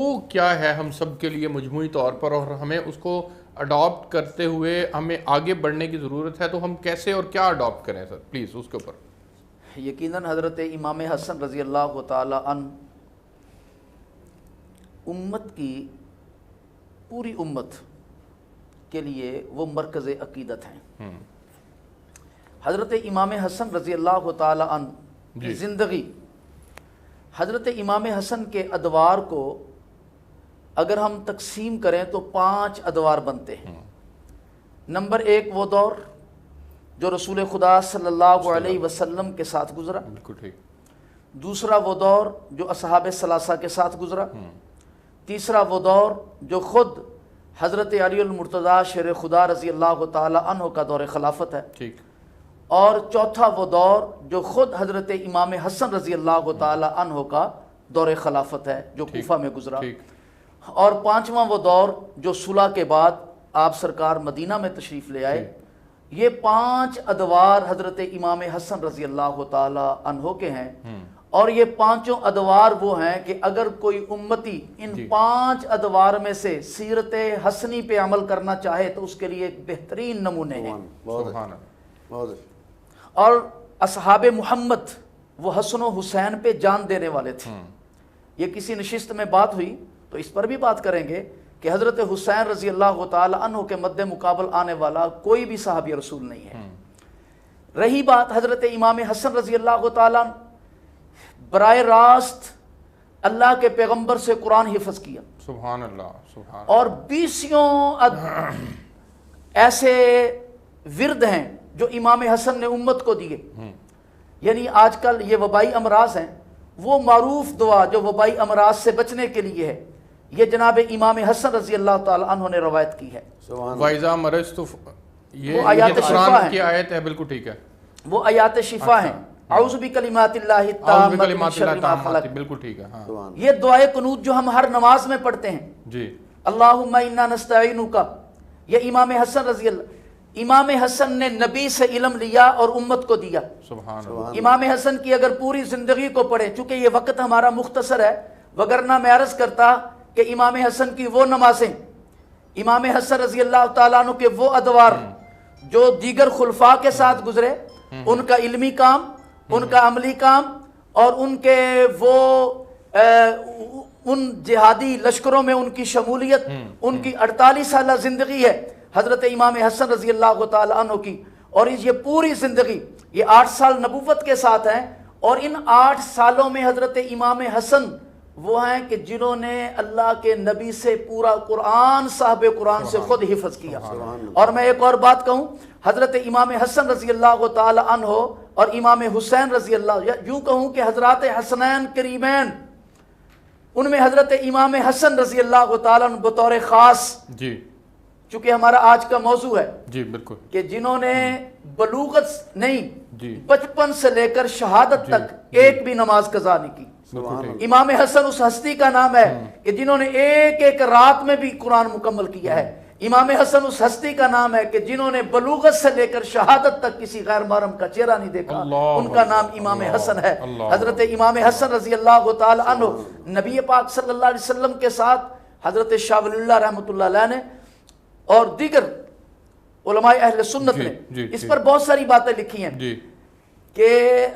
وہ کیا ہے ہم سب کے لیے مجموعی طور پر، اور ہمیں اس کو اڈاپٹ کرتے ہوئے ہمیں آگے بڑھنے کی ضرورت ہے، تو ہم کیسے اور کیا اڈاپٹ کریں سر پلیز اس کے اوپر؟ یقیناً حضرت امام حسن رضی اللہ تعالی عنہ امت کی پوری امت کے لیے وہ مرکز عقیدت ہیں۔ حضرت امام حسن رضی اللہ تعالی عنہ کی زندگی، حضرت امام حسن کے ادوار کو اگر ہم تقسیم کریں تو 5 ادوار بنتے ہیں۔ نمبر 1 وہ دور جو رسول خدا صلی اللہ علیہ وسلم کے ساتھ گزرا، بالکل ٹھیک۔ دوسرا وہ دور جو اصحاب ثلاثہ کے ساتھ گزرا، تیسرا وہ دور جو خود حضرت علی المرتضیٰ شیر خدا رضی اللہ تعالی عنہ کا دور خلافت ہے، ٹھیک۔ اور چوتھا وہ دور جو خود حضرت امام حسن رضی اللہ تعالی عنہ کا دور خلافت ہے جو کوفہ میں گزرا، اور 5واں وہ دور جو صلح کے بعد آپ سرکار مدینہ میں تشریف لے آئے۔ یہ 5 ادوار حضرت امام حسن رضی اللہ تعالی عنہ کے ہیں، اور یہ 5 ادوار وہ ہیں کہ اگر کوئی امتی ان 5 ادوار میں سے سیرت حسنی پہ عمل کرنا چاہے تو اس کے لیے ایک بہترین نمونے ہیں۔ اور اصحاب محمد وہ حسن و حسین پہ جان دینے والے تھے۔ یہ کسی نشست میں بات ہوئی تو اس پر بھی بات کریں گے کہ حضرت حسین رضی اللہ تعالی عنہ کے مد مقابل آنے والا کوئی بھی صحابی رسول نہیں ہے۔ رہی بات حضرت امام حسن رضی اللہ تعالی عنہ، براہ راست اللہ کے پیغمبر سے قرآن حفظ کیا، سبحان اللہ، سبحان اللہ، اور 20 ایسے ورد ہیں جو امام حسن نے امت کو دیے۔ یعنی آج کل یہ وبائی امراض ہیں، وہ معروف دعا جو وبائی امراض سے بچنے کے لیے ہے، یہ جناب امام حسن رضی اللہ تعالی عنہ نے روایت کی ہے۔ وَإِذَا مَرِضْتُ، وہ آیات یہ شفا قرآن ہیں، کی آیت ہے، بالکل ٹھیک ہے، وہ آیات شفا ہیں۔ اعوذ بکلمات اللہ التامۃ من شر ما خلق، بالکل ٹھیک ہے، ہاں یہ دعائے قنوت جو ہم ہر نماز میں پڑھتے ہیں، جی، اللہم انا نستعینک، یہ امام حسن رضی اللہ، امام حسن نے نبی سے علم لیا اور امت کو دیا۔ سبحان اللہ۔ امام حسن کی اگر پوری زندگی کو پڑھیں، چونکہ یہ وقت ہمارا مختصر ہے، وگرنہ میں عرض کرتا کہ امام حسن کی وہ نمازیں، امام حسن رضی اللہ تعالیٰ عنہ کے وہ ادوار جو دیگر خلفاء کے ساتھ گزرے، ان کا علمی کام، ان کا عملی کام، اور ان کے وہ ان جہادی لشکروں میں ان کی شمولیت، ان کی 48 سالہ زندگی ہے حضرت امام حسن رضی اللہ تعالی عنہ کی، اور یہ پوری زندگی، یہ 8 سال نبوت کے ساتھ ہیں، اور ان 8 سالوں میں حضرت امام حسن وہ ہیں کہ جنہوں نے اللہ کے نبی سے پورا قرآن، صاحب قرآن سے خود حفظ کیا۔ اور میں ایک اور بات کہوں، حضرت امام حسن رضی اللہ تعالی عنہ اور امام حسین رضی اللہ، یوں کہوں کہ حضرات حسنین کریمین، ان میں حضرت امام حسن رضی اللہ تعالی عنہ بطور خاص، جی، چونکہ ہمارا آج کا موضوع ہے جی بالکل، کہ جنہوں نے بلوغت نہیں، بچپن سے لے کر شہادت تک ایک بھی نماز قضا نہیں کی، امام حسن اس ہستی کا نام ہے کہ جنہوں نے ایک ایک رات میں بھی قرآن مکمل کیا ہے۔ امام حسن اس ہستی کا نام ہے کہ جنہوں نے بلوغت سے لے کر شہادت تک کسی غیر محرم کا چہرہ نہیں دیکھا، ان کا نام امام حسن ہے۔ حضرت امام حسن رضی اللہ تعالی عنہ نبی پاک صلی اللہ علیہ وسلم کے ساتھ حضرت شاہ ولی اللہ رحمۃ اللہ علیہ نے اور دیگر علماء اہل سنت نے اس پر بہت ساری باتیں لکھی ہیں کہ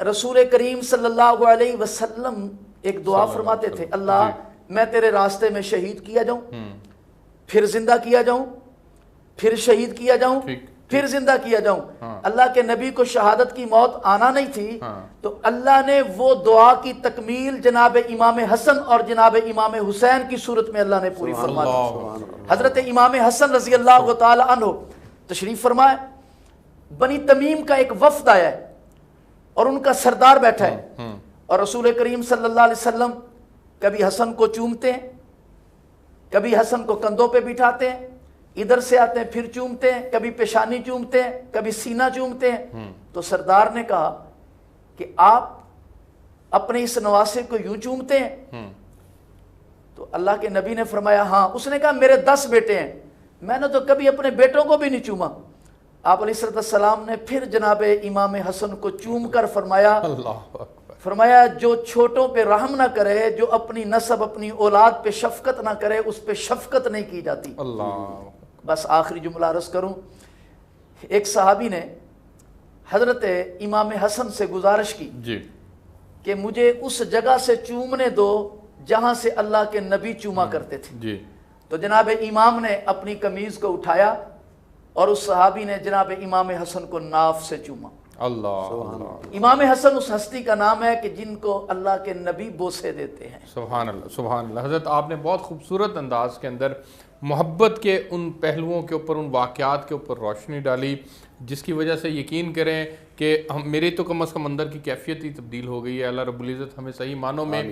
رسول کریم صلی اللہ علیہ وسلم ایک دعا فرماتے تھے، اللہ میں تیرے راستے میں شہید کیا جاؤں، پھر زندہ کیا جاؤں، پھر شہید کیا جاؤں، پھر زندہ کیا جاؤں۔ اللہ کے نبی کو شہادت کی موت آنا نہیں تھی، تو اللہ نے وہ دعا کی تکمیل جناب امام حسن اور جناب امام حسین کی صورت میں اللہ نے پوری فرما دی۔ حضرت امام حسن رضی اللہ تعالی عنہ تشریف فرمائے، بنی تمیم کا ایک وفد آیا ہے اور ان کا سردار بیٹھا ہے، اور رسول کریم صلی اللہ علیہ وسلم کبھی حسن کو چومتے ہیں، کبھی حسن کو کندھوں پہ بٹھاتے ہیں، ادھر سے آتے ہیں پھر چومتے ہیں، کبھی پیشانی چومتے ہیں، کبھی سینہ چومتے ہیں۔ تو سردار نے کہا کہ آپ اپنے اس نواسے کو یوں چومتے ہیں؟ تو اللہ کے نبی نے فرمایا ہاں۔ اس نے کہا میرے 10 بیٹے ہیں، میں نے تو کبھی اپنے بیٹوں کو بھی نہیں چوما۔ آپ علیہ السلام نے پھر جناب امام حسن کو چوم کر فرمایا فرمایا جو چھوٹوں پہ رحم نہ کرے، جو اپنی نسب اپنی اولاد پہ شفقت نہ کرے، اس پہ شفقت نہیں کی جاتی۔ اللہ، بس آخری جملہ عرض کروں، ایک صحابی نے حضرت امام حسن سے گزارش کی جی کہ مجھے اس جگہ سے چومنے دو جہاں سے اللہ کے نبی چوما کرتے تھے۔ جی تو جناب امام نے اپنی قمیض کو اٹھایا اور اس صحابی نے جناب امام حسن کو ناف سے چوما۔ اللہ اللہ، امام حسن اس ہستی کا نام ہے کہ جن کو اللہ کے نبی بوسے دیتے ہیں۔ سبحان اللہ سبحان اللہ۔ حضرت آپ نے بہت خوبصورت انداز کے اندر محبت کے ان پہلوؤں کے اوپر، ان واقعات کے اوپر روشنی ڈالی، جس کی وجہ سے یقین کریں کہ میری تو کم از کم اندر کی کیفیت ہی تبدیل ہو گئی ہے۔ اللہ رب العزت ہمیں صحیح معنوں میں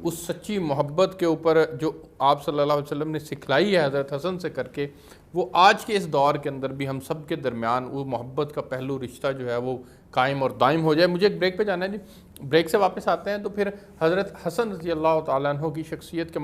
اس سچی محبت کے اوپر جو آپ صلی اللہ علیہ وسلم نے سکھلائی ہے حضرت حسن سے کر کے، وہ آج کے اس دور کے اندر بھی ہم سب کے درمیان وہ محبت کا پہلو رشتہ جو ہے وہ قائم اور دائم ہو جائے۔ مجھے ایک بریک پہ جانا ہے جی، بریک سے واپس آتے ہیں تو پھر حضرت حسن رضی اللہ تعالیٰ عنہ کی شخصیت کے